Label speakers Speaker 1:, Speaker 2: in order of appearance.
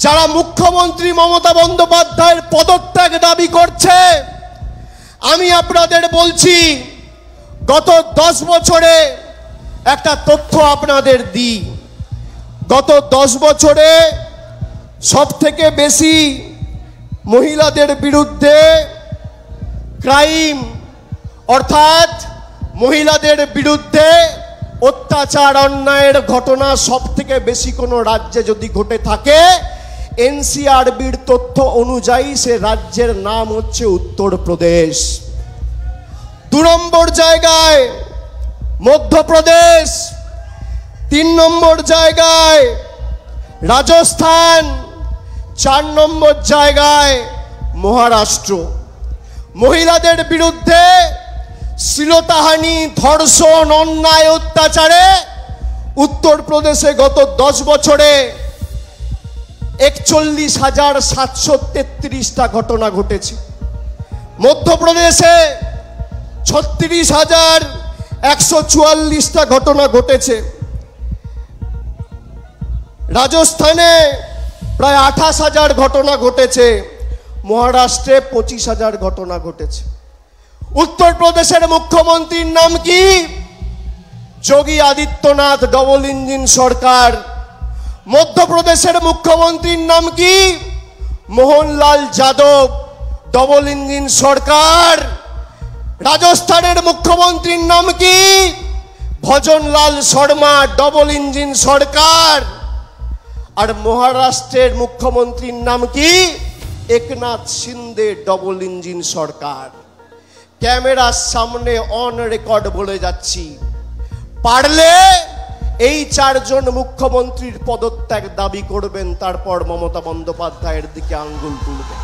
Speaker 1: যারা মুখ্যমন্ত্রী মমতা বন্দ্যোপাধ্যায়ের পদত্যাগ দাবি করছে, আমি আপনাদের বলছি গত 10 বছরে একটা তথ্য আপনাদের দিই। গত 10 বছরে সবথেকে বেশি মহিলাদের বিরুদ্ধে ক্রাইম অর্থাৎ মহিলাদের বিরুদ্ধে অত্যাচার অন্যায়ের ঘটনা সবথেকে বেশি কোনো রাজ্যে যদি ঘটে থাকে, এনসিআরবির তথ্য অনুযায়ী সে রাজ্যের নাম হচ্ছে উত্তরপ্রদেশ। 2 নম্বর জায়গায় মধ্যপ্রদেশ, 3 নম্বর জায়গায় রাজস্থান, 4 নম্বর জায়গায় মহারাষ্ট্র। মহিলাদের বিরুদ্ধে শ্লীলতাহানি, ধর্ষণ, অন্যায়, অত্যাচারে উত্তরপ্রদেশে গত 10 বছরে 41,733টা ঘটনা ঘটেছে। মধ্যপ্রদেশে 36,144টা ঘটনা ঘটেছে। রাজস্থানে প্রায় 28,000 ঘটনা ঘটেছে। মহারাষ্ট্রে 25,000 ঘটনা ঘটেছে। উত্তরপ্রদেশের মুখ্যমন্ত্রীর নাম কি? যোগী আদিত্যনাথ, ডবল ইঞ্জিন সরকার। মধ্যপ্রদেশের মুখ্যমন্ত্রীর নাম কি? মোহনলাল যাদব, ডবল ইঞ্জিন সরকার। রাজস্থানের মুখ্যমন্ত্রীর নাম কি? ভজনলাল শর্মা, ডবল ইঞ্জিন সরকার। আর মহারাষ্ট্রের মুখ্যমন্ত্রীর নাম কি? একনাথ শিন্দে, ডবল ইঞ্জিন সরকার। ক্যামেরার সামনে অন রেকর্ড বলে যাচ্ছি, পারলে এই 4 জন মুখ্যমন্ত্রীর পদত্যাগ দাবি করবেন, তারপর মমতা বন্দ্যোপাধ্যায়ের দিকে আঙ্গুল তুলবেন।